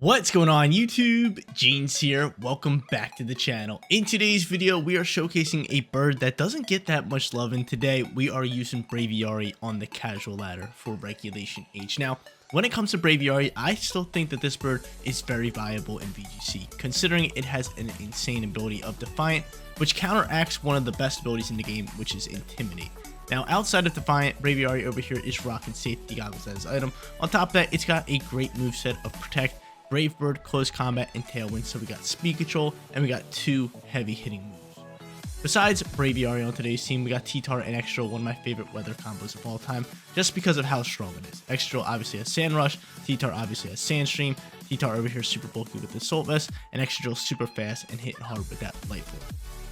What's going on YouTube? Jeans here. Welcome back to the channel. In today's video, we are showcasing a bird that doesn't get that much love, and today we are using Braviary on the casual ladder for regulation age. Now, when it comes to Braviary, I still think that this bird is very viable in VGC, considering it has an insane ability of Defiant, which counteracts one of the best abilities in the game, which is Intimidate. Now, outside of Defiant, Braviary over here is rocking Safety Goggles as his item. On top of that, it's got a great moveset of Protect, Brave Bird, Close Combat, and Tailwind. So we got Speed Control, and we got two heavy hitting moves. Besides Braviary on today's team, we got T-Tar and Extra, one of my favorite weather combos of all time, just because of how strong it is. Extra obviously has Sand Rush, T-Tar obviously has Sandstream, T-Tar over here super bulky with the Assault Vest, and Extra super fast and hitting hard with that Light Form.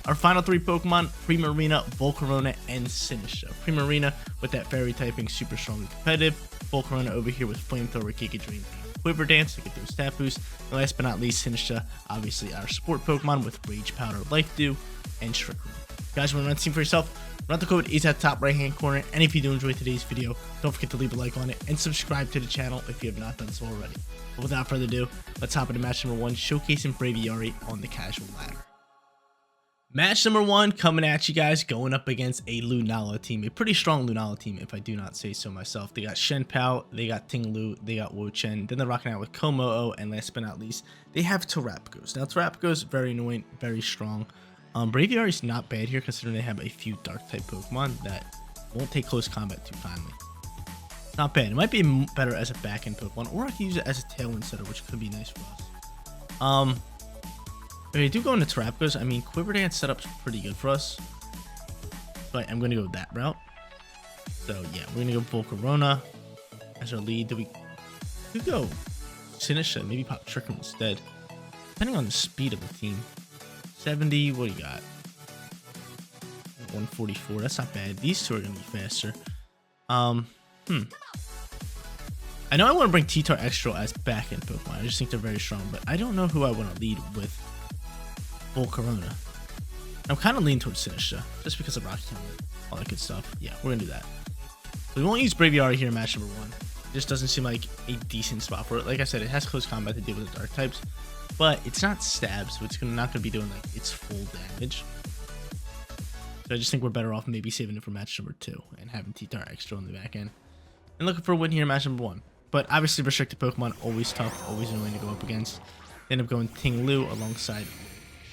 Our final three Pokemon, Primarina, Volcarona, and Sinistra. Primarina with that fairy typing, super strong and competitive. Volcarona over here with Flamethrower, Giga Drain, Quiver Dance to get those stat boosts. And last but not least, Sinistra, obviously our support Pokemon with Rage Powder, Life Dew, and Trick Room. Guys, want to run the team for yourself? Run the code is at the top right hand corner. And if you do enjoy today's video, don't forget to leave a like on it and subscribe to the channel if you have not done so already. But without further ado, let's hop into match number 1, showcasing Braviary on the casual ladder. Match number 1 coming at you guys, going up against a Lunala team, a pretty strong Lunala team if I do not say so myself. They got Shenpao, they got Tinglu, they got Wochen, then they're rocking out with Komo-o, and last but not least, they have Terapagos. Now Terapagos, very annoying, very strong. Braviary is not bad here considering they have a few dark type Pokemon that won't take close combat too kindly. Not bad. It might be better as a back end Pokemon, or I can use it as a Tailwind setter, which could be nice for us. If I do go into Terapagos, I mean, Quiver Dance setup's pretty good for us. But I'm going to go that route. So, yeah, we're going to go Volcarona as our lead. We could go Sinistra, maybe pop Trick Room instead. Depending on the speed of the team. 70, what do you got? 144, that's not bad. These two are going to be faster. I know I want to bring T-Tar Extra as back-end Pokemon. I just think they're very strong, but I don't know who I want to lead with Volcarona. I'm kind of leaning towards Sinistra, just because of Rocky Helmet, all that good stuff. Yeah, we're going to do that. We won't use Braviary here in match number 1. It just doesn't seem like a decent spot for it. Like I said, it has close combat to deal with the dark types, but it's not stab, so it's not going to be doing like its full damage. So I just think we're better off maybe saving it for match number 2 and having T-Tar Extra on the back end. And looking for a win here in match number 1. But obviously restricted Pokemon, always tough, always annoying to go up against. End up going Tinglu alongside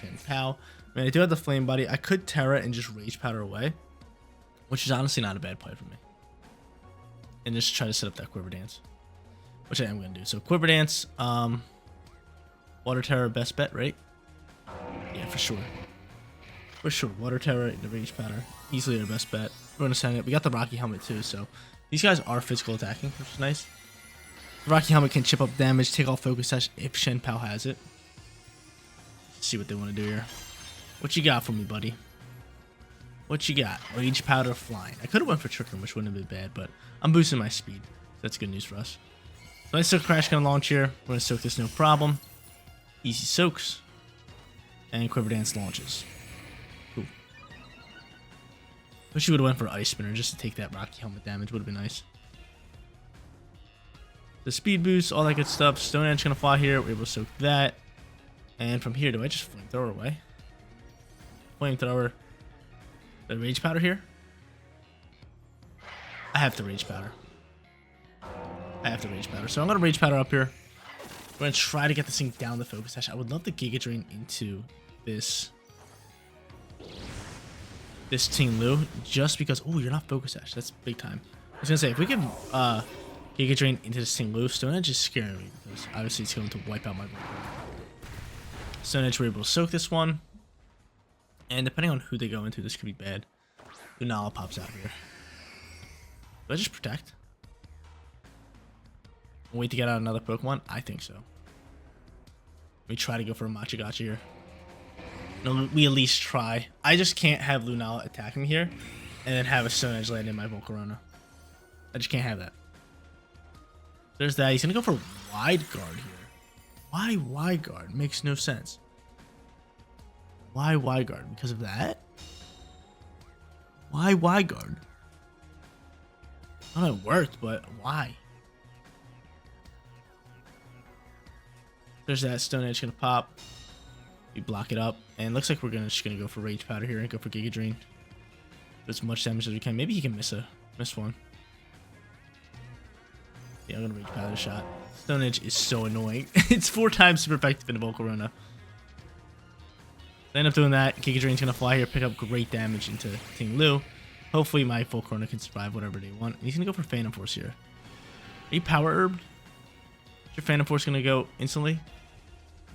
Shenpao. I mean, I do have the Flame Body. I could Terra and just Rage Powder away, which is honestly not a bad play for me. And just try to set up that Quiver Dance, which I am going to do. So Quiver Dance, Water Terra, best bet, right? Yeah, for sure. For sure. Water Terra and the Rage Powder, easily our best bet. We're going to send it. We got the Rocky Helmet too, so these guys are physical attacking, which is nice. The Rocky Helmet can chip up damage, take off Focus Sash if Shenpao has it. Let's see what they want to do here. What you got for me, buddy? What you got? Rage Powder, Flying. I could have went for Trick Room, which wouldn't have been bad, but I'm boosting my speed. So that's good news for us. So nice Silk Crash going to launch here. We're going to soak this no problem. Easy soaks. And Quiver Dance launches. Cool. Wish you would have went for Ice Spinner just to take that Rocky Helmet damage. Would have been nice. The speed boost, all that good stuff. Stone Edge going to fly here. We're able to soak that. And from here, do I just Flamethrower away? Flamethrower. The Rage Powder here? I have to Rage Powder. I have to Rage Powder. So I'm going to Rage Powder up here. We're going to try to get this thing down the Focus Sash. I would love to Giga Drain into this Tinglu just because... Oh, you're not Focus Sash. That's big time. I was going to say, if we can Giga Drain into this Tinglu, Stone Edge is scaring me because obviously it's going to wipe out my Volcarona. Stone Edge, we're able to soak this one. And depending on who they go into, this could be bad. Lunala pops out here. Do I just Protect? Wait to get out another Pokemon? I think so. We try to go for a Machagacha here. No, we at least try. I just can't have Lunala attack me here and then have a Stone Edge land in my Volcarona. I just can't have that. There's that. He's going to go for Wide Guard here. Why Wide Guard? Makes no sense. Why Wide Guard? Because of that? Why Wide Guard? I know it worked, but why? There's that Stone Edge gonna pop. We block it up, and looks like we're just gonna go for Rage Powder here and go for Giga Drain. Do as much damage as we can. Maybe he can miss one. Yeah, I'm gonna Rage Powder the shot. Stone Edge is so annoying. It's 4 times super effective in Volcarona. I end up doing that. Giga Drain's gonna fly here, pick up great damage into Ting Lu. Hopefully my Volcarona can survive whatever they want. And he's gonna go for Phantom Force here. Are you Power Herbed? Is your Phantom Force gonna go instantly?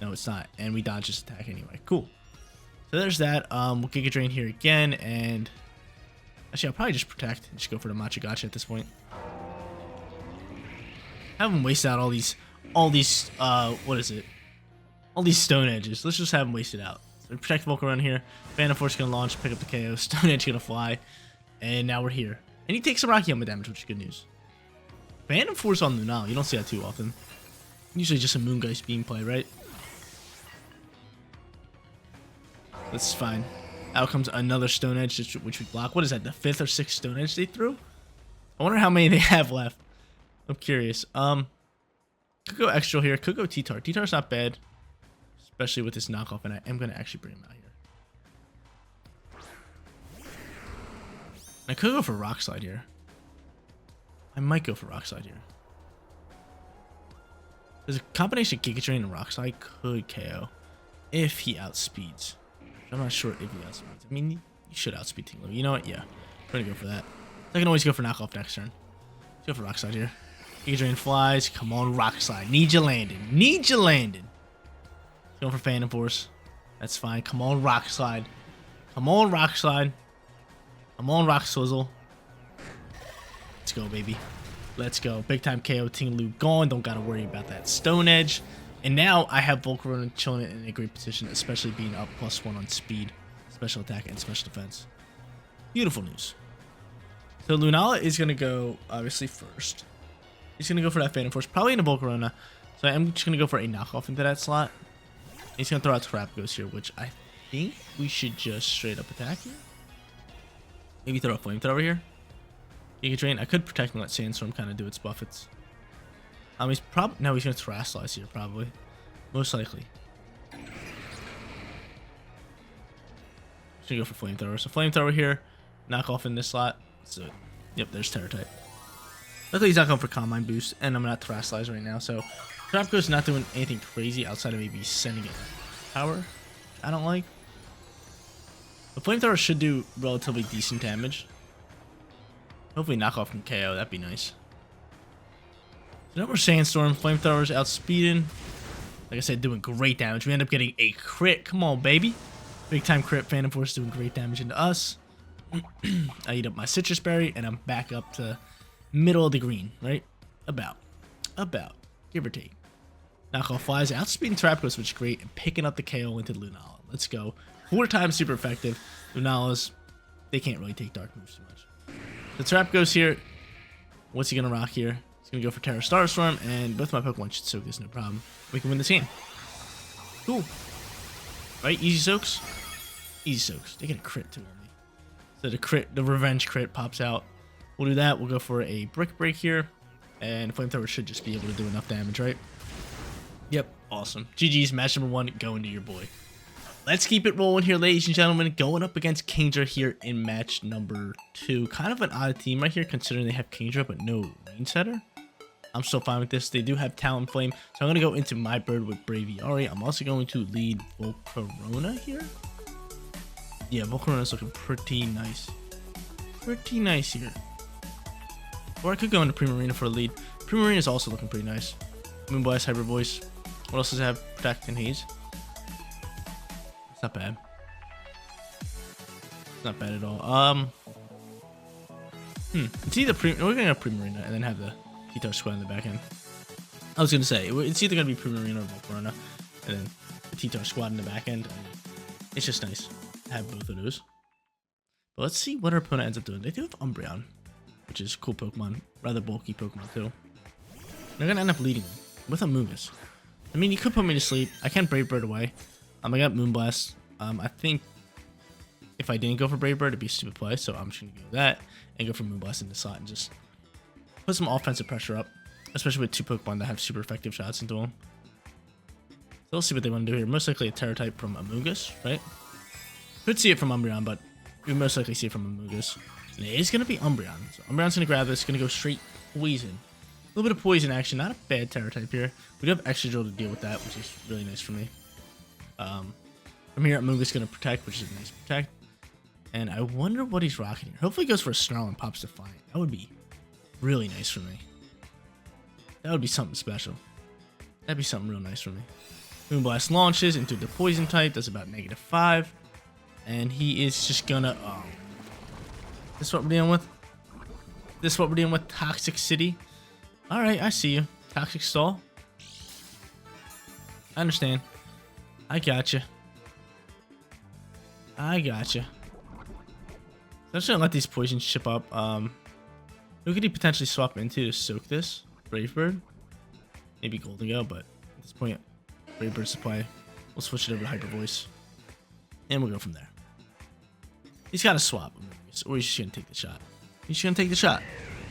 No, it's not. And we dodge this attack anyway. Cool. So there's that. We'll Giga Drain here again, and actually I'll probably just protect and just go for the Machagacha at this point. Have him waste out all these what is it? All these Stone Edges. Let's just have him waste it out. So protect Volcarona here. Phantom Force gonna launch, pick up the KO. Stone Edge gonna fly. And now we're here. And he takes some Rocky Helmet damage, which is good news. Phantom Force on Lunala. You don't see that too often. Usually just a Moongeist Beam play, right? That's fine. Out comes another Stone Edge, which we block. What is that, the 5th or 6th Stone Edge they threw? I wonder how many they have left. I'm curious. Could go Extra here. Could go T-Tar. T-Tar's not bad. Especially with this knockoff, and I am going to actually bring him out here. I could go for Rock Slide here. I might go for Rock Slide here. There's a combination of Giga Drain and Rock Slide could KO if he outspeeds. I'm not sure if he outspeeds. I mean, you should outspeed Ting Lu. You know what? Yeah. We're going to go for that. I can always go for knockoff next turn. Let's go for Rock Slide here. Giga Drain flies. Come on, Rock Slide. Need you landing. Need you landing. Going for Phantom Force. That's fine. Come on, Rock Slide. Come on, Rock Slide. Come on, Rock Swizzle. Let's go, baby. Let's go. Big time KO. Ting Lu gone. Don't got to worry about that Stone Edge. And now I have Volcarona chilling in a great position, especially being up +1 on speed, special attack, and special defense. Beautiful news. So Lunala is going to go, obviously, first. He's going to go for that Phantom Force, probably in a Volcarona. So I'm just going to go for a knockoff into that slot. He's going to throw out Trapghost here, which I think we should just straight up attack here. Maybe throw a Flamethrower here. Giga Drain. I could protect and let Sandstorm kind of do its buffets. He's probably... No, he's going to Terrasilize here, probably. Most likely. Just going to go for Flamethrower. So Flamethrower here. Knock off in this slot. So, yep, there's Terror type. Luckily, he's not going for Calm Mind boost, and I'm not Terrasilize right now, so... Trapghost not doing anything crazy outside of maybe sending it power. I don't like. The Flamethrower should do relatively decent damage. Hopefully knockoff can KO. That'd be nice. So now we're Sandstorm. Flamethrower's outspeeding. Like I said, doing great damage. We end up getting a crit. Come on, baby. Big time crit. Phantom Force doing great damage into us. I eat up my Citrus Berry, and I'm back up to middle of the green, right? About. Give or take. Knockoff flies, outspeeding Trapghost, which is great, and picking up the KO into Lunala. Let's go. 4 times super effective. Lunala's, they can't really take dark moves too much. The Trapghost here. What's he going to rock here? He's going to go for Terra Starstorm, and both my Pokemon should soak this, no problem. We can win this game. Cool. Right? Easy soaks? Easy soaks. They get a crit too early. So the revenge crit pops out. We'll do that. We'll go for a Brick Break here. And Flamethrower should just be able to do enough damage, right? Yep, awesome. GG's, match number 1, going to your boy. Let's keep it rolling here, ladies and gentlemen. Going up against Kingdra here in match number 2. Kind of an odd team right here, considering they have Kingdra, but no Rain Setter. I'm still fine with this. They do have Talonflame, so I'm going to go into my bird with Braviary. I'm also going to lead Volcarona here. Yeah, Volcarona's looking pretty nice. Pretty nice here. Or I could go into Primarina for a lead. Primarina is also looking pretty nice. Moonblast, Hyper Voice. What else does it have? Protect and Haze. It's not bad. It's not bad at all. It's either we're gonna have Primarina and then have the T-Tar squad in the back end. I was gonna say it's either gonna be Primarina or Volcarona, and then the T-Tar squad in the back end. I mean, it's just nice to have both of those. But let's see what our opponent ends up doing. They do have Umbreon, which is a cool Pokemon, rather bulky Pokemon too. They're gonna end up leading me with a Moongus. I mean, you could put me to sleep. I can Brave Bird away. I got Moonblast. I think if I didn't go for Brave Bird, it'd be a stupid play. So I'm just gonna go with that and go for Moonblast in the slot and just put some offensive pressure up, especially with 2 Pokemon that have super effective shots into them. We'll see what they want to do here. Most likely a Terra type from Amoonguss, right? Could see it from Umbreon, but we most likely see it from Amoonguss. And it is going to be Umbreon. So Umbreon's going to grab this, going to go straight Poison. A little bit of Poison action, not a bad Terra type here. We do have Extra Drill to deal with that, which is really nice for me. From here, Amoonguss going to Protect, which is a nice Protect. And I wonder what he's rocking here. Hopefully he goes for a Snarl and pops Defiant. That would be really nice for me. That would be something special. That'd be something real nice for me. Moonblast launches into the Poison type, does about -5. And he is just gonna... this is what we're dealing with? This is what we're dealing with? Toxic City? Alright, I see you. Toxic Stall? I understand. I gotcha. I gotcha. I'm just gonna let these poisons chip up. Who could he potentially swap into to soak this? Brave Bird? Maybe Gholdengo, but at this point, Brave Bird supply. We'll switch it over to Hyper Voice. And we'll go from there. He's got to swap, or he's just going to take the shot. He's just going to take the shot.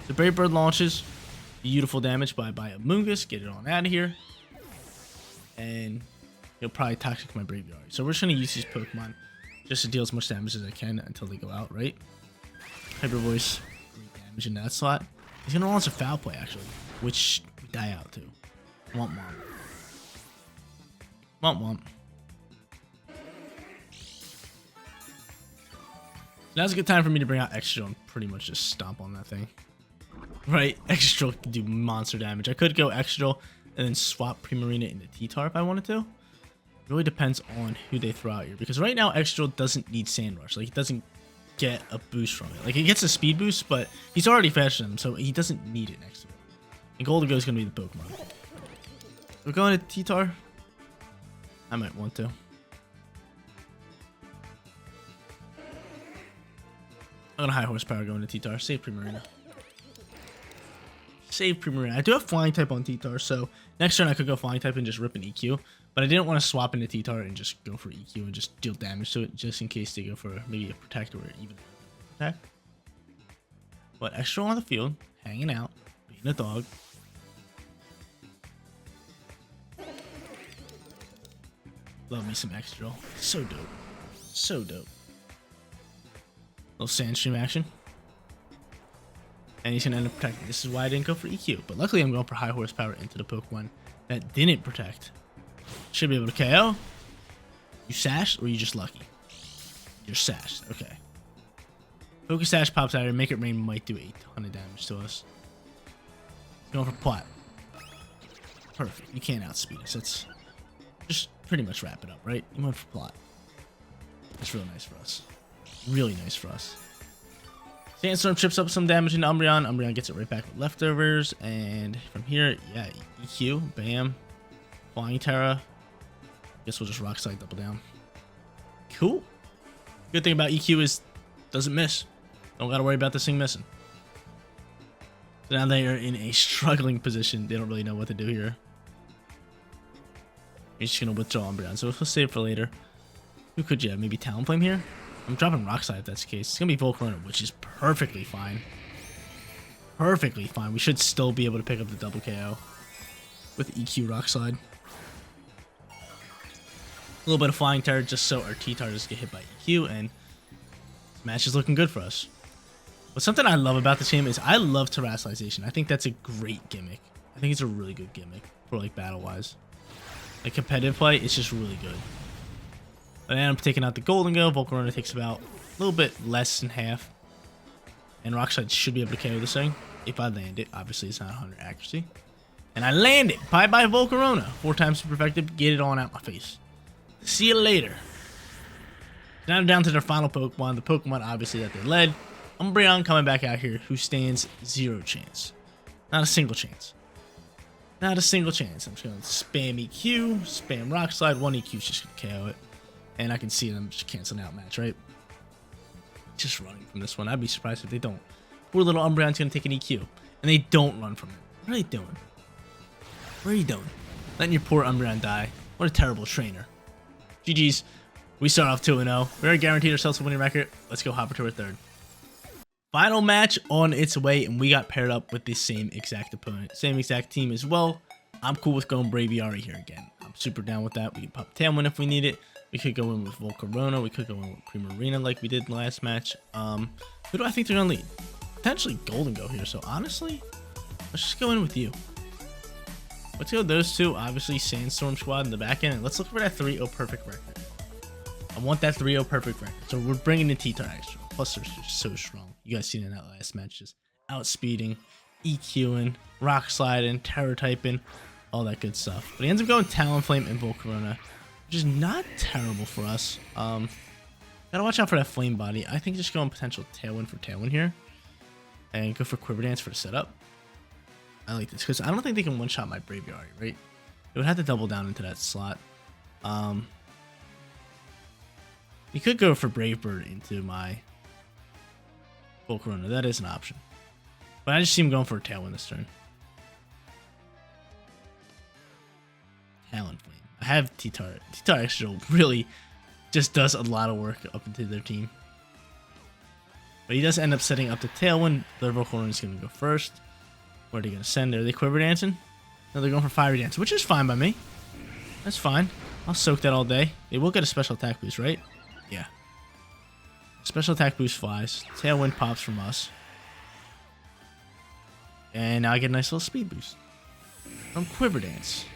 The Brave Bird launches. Beautiful damage by Amoonguss. Get it on out of here. And he'll probably Toxic my Braviary. So we're just going to use these Pokemon just to deal as much damage as I can until they go out, right? Hyper Voice. Great damage in that slot. He's going to launch a Foul Play, actually, which we die out to. Womp womp. Womp womp. Now's a good time for me to bring out Extra and pretty much just stomp on that thing. Right? Extra can do monster damage. I could go Extra and then swap Primarina into T-Tar if I wanted to. It really depends on who they throw out here. Because right now, Extra doesn't need Sand Rush. Like, he doesn't get a boost from it. Like, he gets a speed boost, but he's already faster than him, so he doesn't need it next to it. And Gholdengo is going to be the Pokemon. We're going to T-Tar. I might want to. I'm gonna high horsepower going to T-Tar. Save Primarina. Save Primarina. I do have Flying type on T-Tar, so next turn I could go Flying type and just rip an EQ. But I didn't want to swap into T-Tar and just go for EQ and just deal damage to it, just in case they go for maybe a Protect or even Protect. But Extra on the field, hanging out, being a dog. Love me some Extra. So dope. So dope. Little Sandstream action. And he's going to end up protecting. This is why I didn't go for EQ. But luckily I'm going for high horsepower into the Pokemon that didn't protect. Should be able to KO. You sashed or you just lucky? You're sashed. Okay. Focus Sash pops out here. Make It Rain might do a ton of damage to us. Going for Plot. Perfect. You can't outspeed us. That's just pretty much wrap it up, right? You went for Plot. That's real nice for us. Really nice for us. Sandstorm chips up some damage into Umbreon. Umbreon gets it right back with leftovers. And from here, yeah, EQ. Bam. Flying Terra. Guess we'll just Rock Slide double down. Cool. Good thing about EQ is doesn't miss. Don't gotta worry about this thing missing. So now they are in a struggling position. They don't really know what to do here. He's just gonna withdraw Umbreon. So we'll save for later. Who could you have? Maybe Talonflame here? I'm dropping Rock Slide if that's the case. It's gonna be Volcarona, which is perfectly fine. Perfectly fine. We should still be able to pick up the double KO with EQ Rock Slide. A little bit of Flying Terror just so our T-Tar doesn't get hit by EQ, and this match is looking good for us. But something I love about this game is I love Terastallization. I think that's a great gimmick. I think it's a really good gimmick for like battle-wise. Like competitive play, it's just really good. But I end up taking out the Gholdengo. Volcarona takes about a little bit less than half. And Rock Slide should be able to KO this thing. If I land it. Obviously, it's not 100 accuracy. And I land it. Bye-bye, Volcarona. 4 times super effective. Get it on out my face. See you later. Now down to their final Pokemon. The Pokemon, obviously, that they led. Umbreon coming back out here, who stands 0 chance. Not a single chance. Not a single chance. I'm just going to spam EQ, spam Rock Slide. 1 EQ is just going to KO it. And I can see them just canceling out match, right? Just running from this one. I'd be surprised if they don't. Poor little Umbreon's going to take an EQ. And they don't run from it. What are they doing? What are you doing? Letting your poor Umbreon die. What a terrible trainer. GG's. We start off 2-0. We already guaranteed ourselves a winning record. Let's go hop to our third. Final match on its way. And we got paired up with the same exact opponent. Same exact team as well. I'm cool with going Braviary here again. I'm super down with that. We can pop Tailwind if we need it. We could go in with Volcarona. We could go in with Primarina like we did last match. Who do I think they're going to lead? Potentially Gholdengo here. So honestly, let's just go in with you. Let's go with those two. Obviously, Sandstorm squad in the back end. And let's look for that 3-0 perfect record. I want that 3-0 perfect record. So we're bringing in T-Tar extra. Plus, they're just so strong. You guys seen in that last match. Just outspeeding, EQing, rock sliding, terror typing, all that good stuff. But he ends up going Talonflame and Volcarona, which is not terrible for us. Gotta watch out for that Flame Body. I think just going potential Tailwind for Tailwind here. And go for Quiver Dance for the setup. I like this because I don't think they can one-shot my Braviary, right? It would have to double down into that slot. You could go for Brave Bird into my Volcarona. That is an option. But I just see him going for a Tailwind this turn. Talonflame. I have T-Tar. T-Tar Extra really just does a lot of work up into their team. But he does end up setting up the Tailwind. Their Volcarona is going to go first. Where are they going to send? Are they Quiver Dancing? No, they're going for Fiery Dance, which is fine by me. That's fine. I'll soak that all day. They will get a special attack boost, right? Yeah. Special attack boost flies. Tailwind pops from us. And now I get a nice little speed boost from Quiver Dance.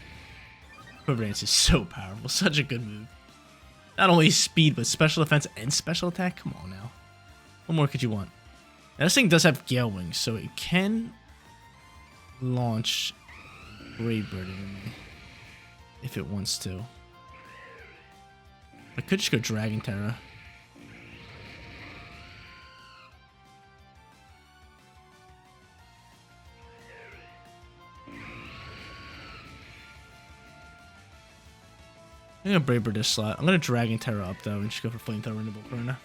Quiver Dance is so powerful. Such a good move. Not only speed, but special defense and special attack. Come on now. What more could you want? Now, this thing does have Gale Wings, so it can launch Brave Bird at me if it wants to. I could just go Dragon Terra. I'm gonna Brave Bird this slot. I'm gonna Dragon Terra up though and just go for Flamethrower into Volcarona.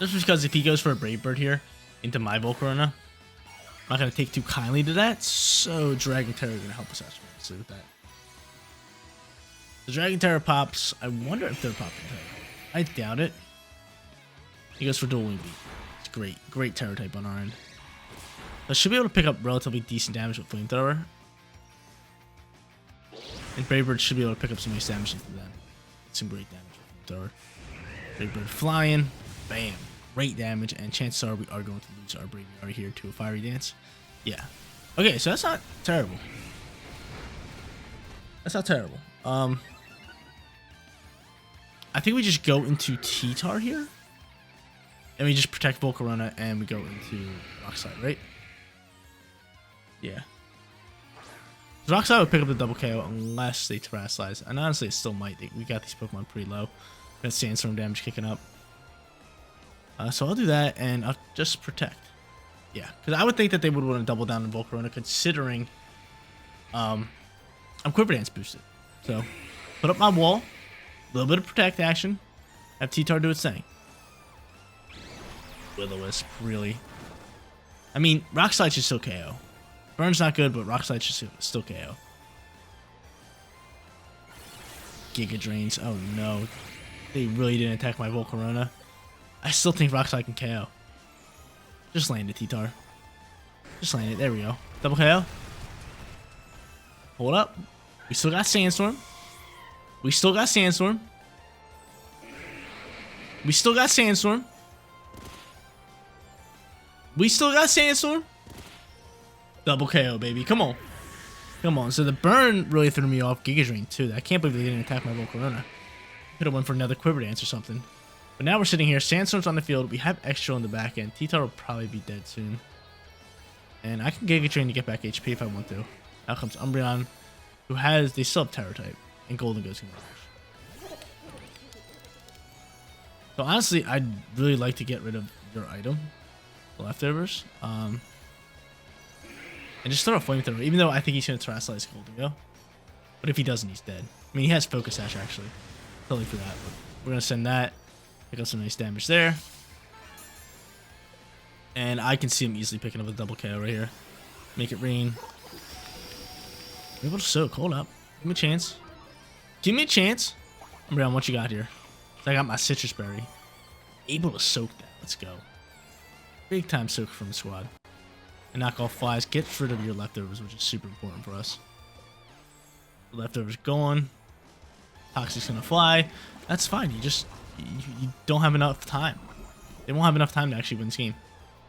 Just because if he goes for a Brave Bird here into my Volcarona, I'm not gonna take too kindly to that. So Dragon Terra is gonna help us out tremendously with that. The Dragon Terra pops. I wonder if they're popping Terra. I doubt it. He goes for Dual Wing Beat. It's great. Great Terra type on our end. I should be able to pick up relatively decent damage with Flamethrower. And Brave Bird should be able to pick up some nice damage into them. Some great damage with Flamethrower. Brave Bird flying. Bam. Great damage. And chances are we are going to lose our Braviary here to a Fiery Dance. Yeah. Okay, so that's not terrible. That's not terrible. I think we just go into T-Tar here. And we just protect Volcarona and we go into Rock Slide, right? Yeah. Rock Slide would pick up the double KO unless they Terrasilize. And honestly, it still might. We got these Pokemon pretty low. We got Sandstorm damage kicking up. So I'll do that and I'll just protect. Yeah, because I would think that they would want to double down on Volcarona considering I'm Quiver Dance boosted. So put up my wall. A little bit of protect action. Have T-Tar do its thing. Will-O-Wisp, really. I mean, Rock Slide should still KO. Burn's not good, but Rock Slide should still KO. Giga Drains. Oh no. They really didn't attack my Volcarona. I still think Rock Slide can KO. Just land it, T-Tar. Just land it. There we go. Double KO. Hold up. We still got Sandstorm. We still got Sandstorm. We still got Sandstorm. We still got Sandstorm. Double KO, baby. Come on. Come on. So the burn really threw me off. Giga Drain, too. I can't believe they didn't attack my Volcarona. Could have went for another Quiver Dance or something. But now we're sitting here. Sandstorm's on the field. We have extra on the back end. T-Tar will probably be dead soon. And I can Giga Drain to get back HP if I want to. Out comes Umbreon, who has... They still have Terror type. And Gholdengo's going to rush. So honestly, I'd really like to get rid of your item. The leftovers. And just throw a Flamethrower, even though I think he's going to Terrasilize Gholdengo. But if he doesn't, he's dead. I mean, he has Focus Sash, actually. Totally for that. But we're going to send that. Pick up some nice damage there. And I can see him easily picking up a double KO right here. Make it rain. Able to soak. Hold up. Give me a chance. Give me a chance. Umbreon, what you got here? So I got my Citrus Berry. Able to soak that. Let's go. Big time soak from the squad. And knock off flies. Get rid of your leftovers, which is super important for us. The leftovers gone. Toxic's gonna fly. That's fine. You don't have enough time. They won't have enough time to actually win this game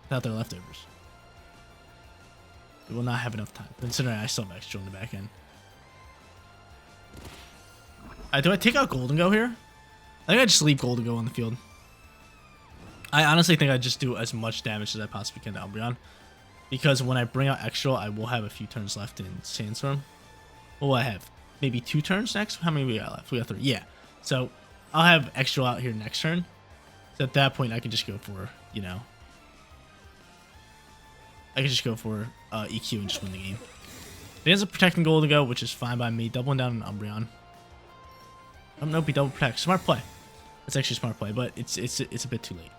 without their leftovers. They will not have enough time. Considering I still have extra on the back end. Do I take out Gholdengo here? I think I just leave Gholdengo on the field. I honestly think I just do as much damage as I possibly can to Umbreon. Because when I bring out Extra, I will have a few turns left in SANDSTRORM. What will I have? Maybe 2 turns next? How many we got left? We got 3. Yeah. So I'll have Extra out here next turn. So at that point, I can just go for, you know... I can just go for EQ and just win the game. It ends up protecting Gholdengo, which is fine by me. Doubling down on Umbreon. Oh, nope, he double protects. Smart play. That's actually a smart play, but it's a bit too late.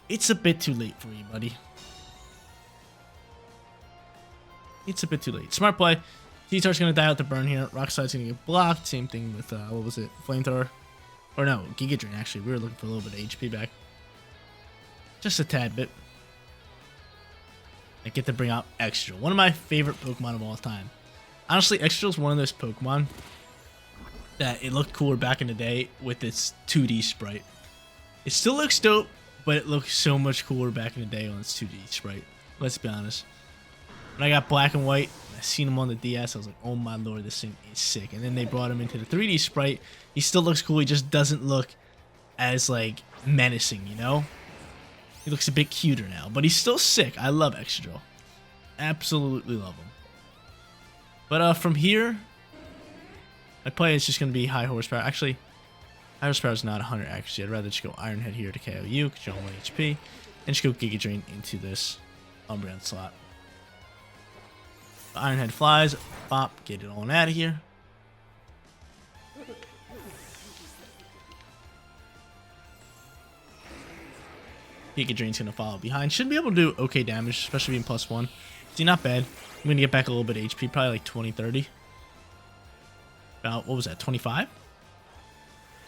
It's a bit too late for you, buddy. It's a bit too late. Smart play. T-Star's going to die out the burn here. Rock Slide's going to get blocked. Same thing with, what was it? Flamethrower. Or no, Giga Drain, actually. We were looking for a little bit of HP back. Just a tad bit. I get to bring out Extra. One of my favorite Pokemon of all time. Honestly, Extra is one of those Pokemon that it looked cooler back in the day with its 2D sprite. It still looks dope, but it looks so much cooler back in the day on its 2D sprite. Let's be honest. When I got Black and White, I seen him on the DS, I was like, oh my lord, this thing is sick. And then they brought him into the 3D sprite. He still looks cool, he just doesn't look as, like, menacing, you know? He looks a bit cuter now, but he's still sick. I love Extra. Absolutely love him. But from here, my play is just going to be high horsepower. Actually, high horsepower is not 100 accuracy. I'd rather just go Iron Head here to KO you, because you're on 1 HP, and just go Giga Drain into this Umbreon slot. The Iron Head flies, bop, get it on out of here. Giga Drain's going to follow behind. Should be able to do okay damage, especially being +1. See, not bad. I'm going to get back a little bit of HP, probably like 20, 30. About, what was that, 25?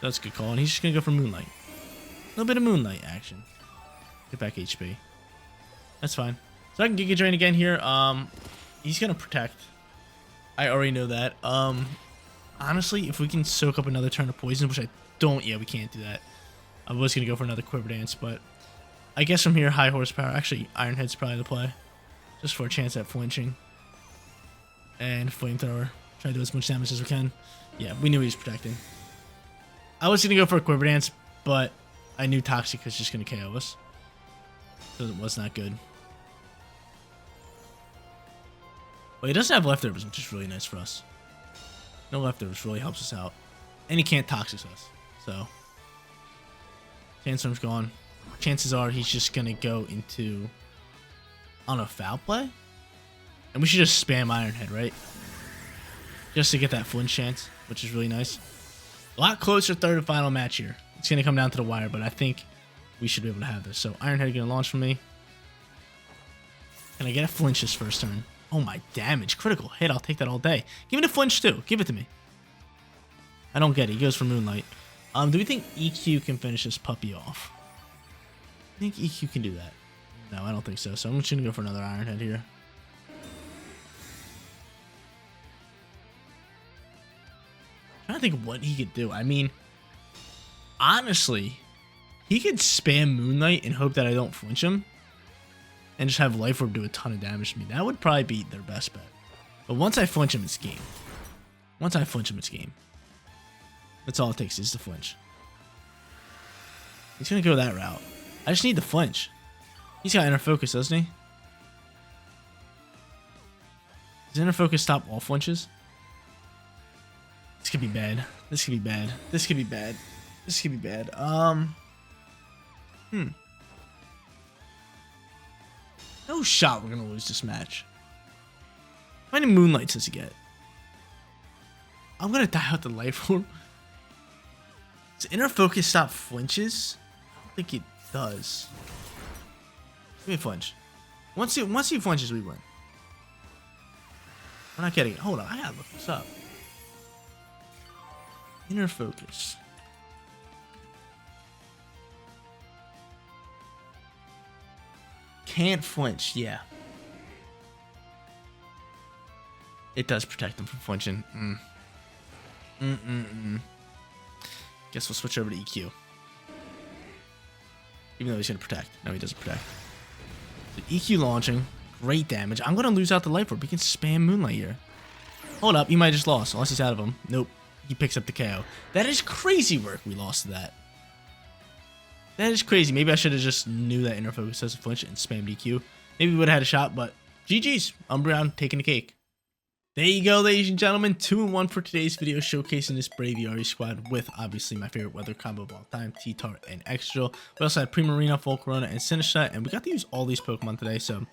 That's a good call. And he's just going to go for Moonlight. A little bit of Moonlight action. Get back HP. That's fine. So I can Giga Drain again here. He's going to protect. I already know that. Honestly, if we can soak up another turn of poison, which I don't, yeah, we can't do that. I was going to go for another Quiver Dance, but I guess from here, high horsepower. Actually, Iron Head's probably the play. Just for a chance at flinching. And Flamethrower. Try to do as much damage as we can. Yeah, we knew he was protecting. I was going to go for a Quiver Dance, but I knew Toxic was just going to KO us. So it was not good. Well, he doesn't have leftovers, which is really nice for us. No leftovers really helps us out. And he can't Toxic us. So, SANDSTRORM's gone. Chances are he's just going to go into, on a foul play? And we should just spam Iron Head, right? Just to get that flinch chance, which is really nice. A lot closer third and final match here. It's going to come down to the wire, but I think we should be able to have this. So Iron Head going to launch for me. Can I get a flinch this first turn? Oh my, damage. Critical hit. I'll take that all day. Give me the flinch too. Give it to me. I don't get it. He goes for Moonlight. Do we think EQ can finish this puppy off? I think EQ can do that. No, I don't think so. So I'm just going to go for another Iron Head here. I'm trying to think of what he could do. I mean, honestly, he could spam Moonlight and hope that I don't flinch him. And just have Life Orb do a ton of damage to me. That would probably be their best bet. But once I flinch him, it's game. Once I flinch him, it's game. That's all it takes is the flinch. He's going to go that route. I just need the flinch. He's got Inner Focus, doesn't he? Does Inner Focus stop all flinches? This could be bad. This could be bad. This could be bad. This could be bad. No shot we're going to lose this match. How many Moonlights does he get? I'm going to die out the Life Orb. Does Inner Focus stop flinches? I don't think it does. Give me a flinch. Once he flinches, we win. We're not getting it. Hold on, I gotta look this up. Inner Focus. Can't flinch, yeah. It does protect him from flinching. Guess we'll switch over to EQ. Even though he's going to protect. No, he doesn't protect. So EQ launching. Great damage. I'm going to lose out the Life Orb. He can spam Moonlight here. Hold up. You might have just lost. Unless he's out of him. Nope. He picks up the KO. That is crazy work. We lost to that. That is crazy. Maybe I should have just knew that Inner Focus doesn't flinch and spammed EQ. Maybe we would have had a shot, but GG's. Umbreon taking the cake. There you go, ladies and gentlemen. 2-1 for today's video, showcasing this Braviary squad with obviously my favorite weather combo of all time, T-Tart and Extra. We also had Primarina, Volcarona, and Sinistcha, and we got to use all these Pokemon today, so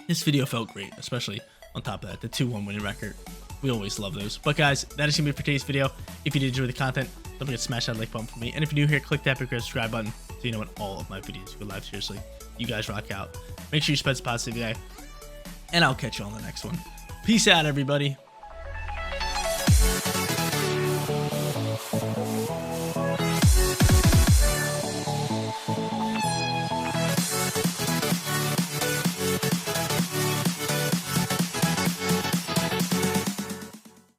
this video felt great, especially on top of that, the 2-1 winning record. We always love those. But guys, that is going to be it for today's video. If you did enjoy the content, don't forget to smash that like button for me. And if you're new here, click that big red subscribe button so you know when all of my videos go live. Seriously, you guys rock out. Make sure you spread some positivity today, and I'll catch you on the next one. Peace out, everybody.